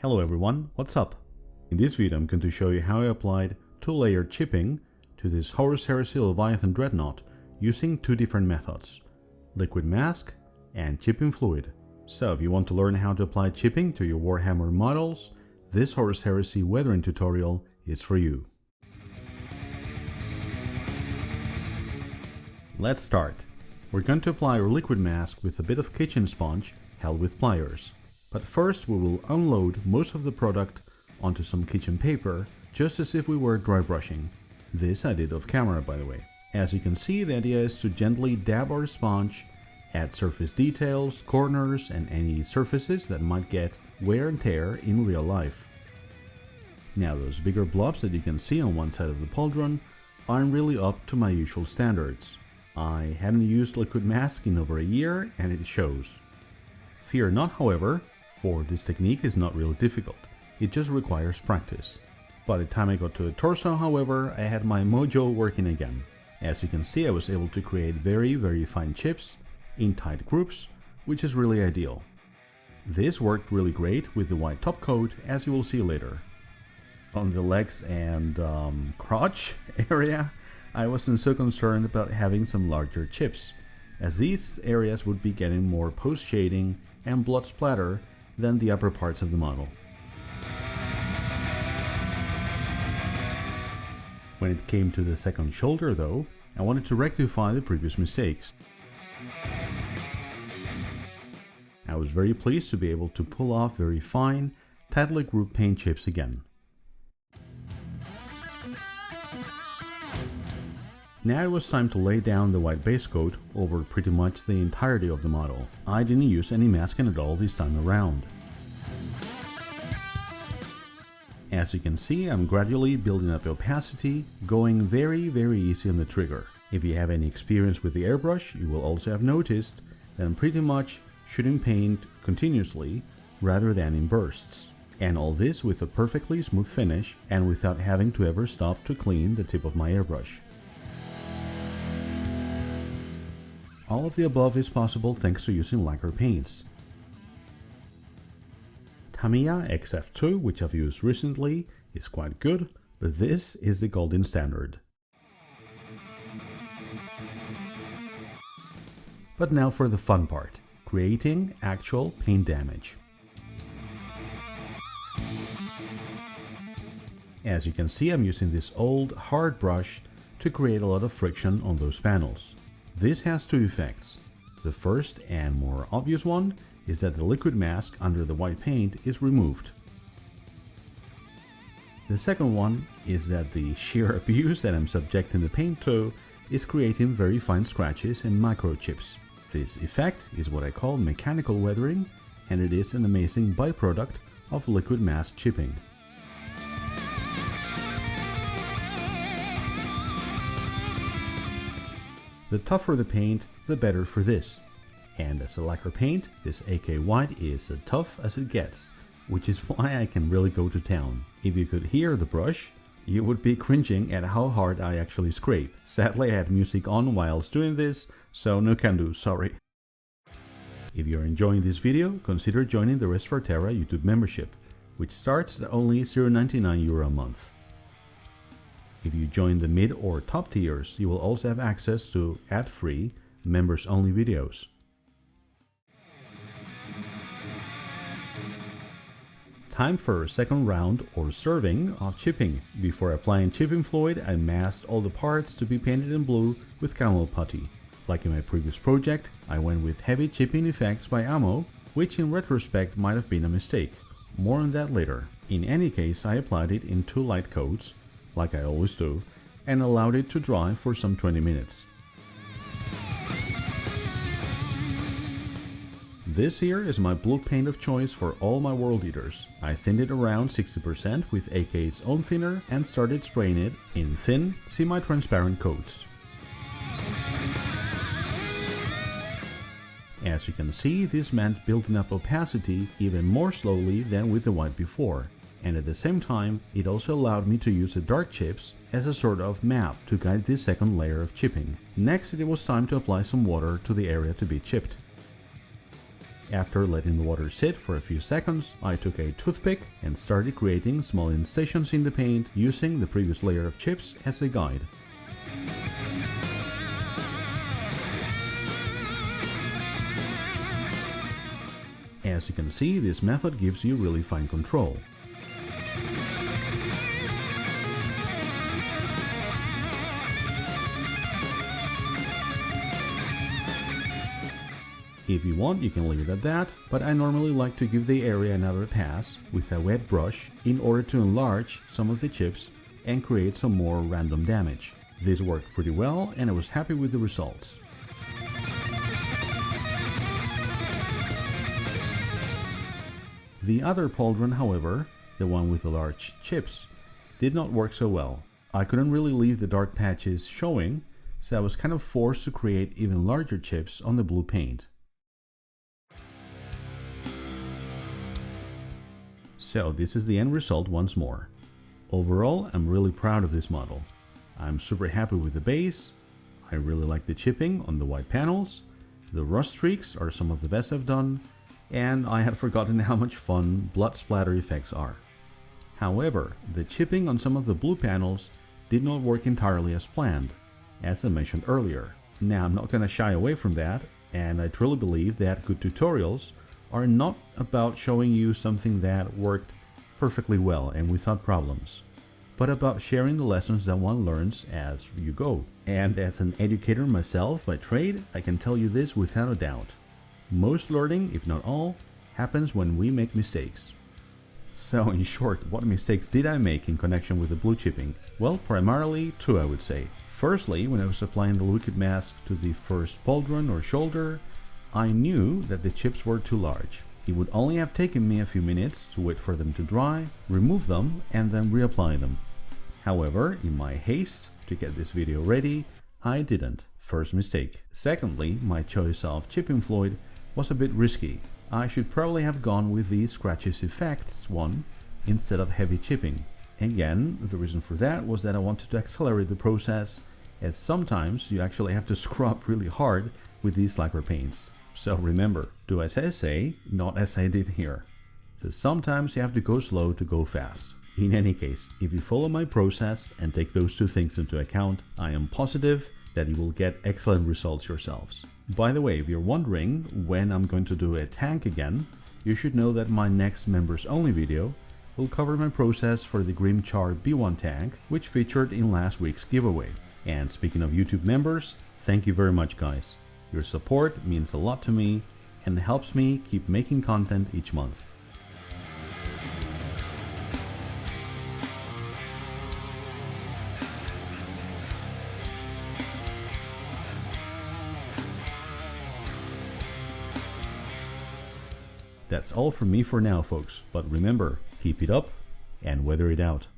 Hello everyone, what's up? In this video I'm going to show you how I applied two-layer chipping to this Horus Heresy Leviathan Dreadnought using two different methods, liquid mask and chipping fluid. So if you want to learn how to apply chipping to your Warhammer models, this Horus Heresy Weathering tutorial is for you. Let's start. We're going to apply our liquid mask with a bit of kitchen sponge held with pliers. But first we will unload most of the product onto some kitchen paper, just as if we were dry brushing. This I did off camera, by the way. As you can see, the idea is to gently dab our sponge, add surface details, corners and any surfaces that might get wear and tear in real life. Now those bigger blobs that you can see on one side of the pauldron aren't really up to my usual standards. I hadn't used liquid mask in over a year and it shows. Fear not, however, for this technique is not really difficult, it just requires practice. By the time I got to the torso, however, I had my mojo working again. As you can see, I was able to create very fine chips in tight groups, which is really ideal. This worked really great with the white top coat, as you will see later. On the legs and crotch area, I wasn't so concerned about having some larger chips, as these areas would be getting more post-shading and blood splatter than the upper parts of the model. When it came to the second shoulder though, I wanted to rectify the previous mistakes. I was very pleased to be able to pull off very fine, tightly grouped paint chips again. Now it was time to lay down the white base coat over pretty much the entirety of the model. I didn't use any masking at all this time around. As you can see, I'm gradually building up opacity, going very easy on the trigger. If you have any experience with the airbrush, you will also have noticed that I'm pretty much shooting paint continuously rather than in bursts. And all this with a perfectly smooth finish and without having to ever stop to clean the tip of my airbrush. All of the above is possible thanks to using lacquer paints. Tamiya XF2, which I've used recently, is quite good, but this is the golden standard. But now for the fun part, creating actual paint damage. As you can see, I'm using this old hard brush to create a lot of friction on those panels. This has two effects. The first and more obvious one is that the liquid mask under the white paint is removed. The second one is that the sheer abuse that I'm subjecting the paint to is creating very fine scratches and microchips. This effect is what I call mechanical weathering, and it is an amazing byproduct of liquid mask chipping. The tougher the paint, the better for this. And as a lacquer paint, this AK White is as tough as it gets, which is why I can really go to town. If you could hear the brush, you would be cringing at how hard I actually scrape. Sadly, I had music on whilst doing this, so no can do, sorry. If you're enjoying this video, consider joining the Rest for Terra YouTube membership, which starts at only €0.99 a month. If you join the mid or top tiers, you will also have access to ad-free, members-only videos. Time for a second round or serving of chipping. Before applying chipping fluid, I masked all the parts to be painted in blue with camel putty. Like in my previous project, I went with heavy chipping effects by Ammo, which in retrospect might have been a mistake. More on that later. In any case, I applied it in two light coats, like I always do, and allowed it to dry for some 20 minutes. This here is my blue paint of choice for all my World Eaters. I thinned it around 60% with AK's own thinner and started spraying it in thin, semi-transparent coats. As you can see, this meant building up opacity even more slowly than with the white before. And at the same time, it also allowed me to use the dark chips as a sort of map to guide this second layer of chipping. Next, it was time to apply some water to the area to be chipped. After letting the water sit for a few seconds, I took a toothpick and started creating small incisions in the paint using the previous layer of chips as a guide. As you can see, this method gives you really fine control. If you want, you can leave it at that, but I normally like to give the area another pass with a wet brush in order to enlarge some of the chips and create some more random damage. This worked pretty well and I was happy with the results. The other pauldron, however, the one with the large chips, did not work so well. I couldn't really leave the dark patches showing, so I was kind of forced to create even larger chips on the blue paint. So this is the end result once more. Overall, I'm really proud of this model. I'm super happy with the base. I really like the chipping on the white panels. The rust streaks are some of the best I've done. And I had forgotten how much fun blood splatter effects are. However, the chipping on some of the blue panels did not work entirely as planned, as I mentioned earlier. Now, I'm not going to shy away from that, and I truly believe that good tutorials are not about showing you something that worked perfectly well and without problems, but about sharing the lessons that one learns as you go. And as an educator myself by trade, I can tell you this without a doubt. Most learning, if not all, happens when we make mistakes. So in short, what mistakes did I make in connection with the blue chipping? Well, primarily two, I would say. Firstly, when I was applying the liquid mask to the first pauldron or shoulder, I knew that the chips were too large. It would only have taken me a few minutes to wait for them to dry, remove them, and then reapply them. However, in my haste to get this video ready, I didn't. First mistake. Secondly, my choice of chipping fluid was a bit risky. I should probably have gone with the scratches effects one instead of heavy chipping. Again, the reason for that was that I wanted to accelerate the process, as sometimes you actually have to scrub really hard with these lacquer paints. So remember, do as I say, not as I did here. So sometimes you have to go slow to go fast. In any case, if you follow my process and take those two things into account, I am positive that you will get excellent results yourselves. By the way, if you're wondering when I'm going to do a tank again, you should know that my next members only video will cover my process for the Grimchar B1 tank, which featured in last week's giveaway. And speaking of YouTube members, thank you very much guys. Your support means a lot to me and helps me keep making content each month. That's all from me for now, folks, but remember, keep it up and weather it out.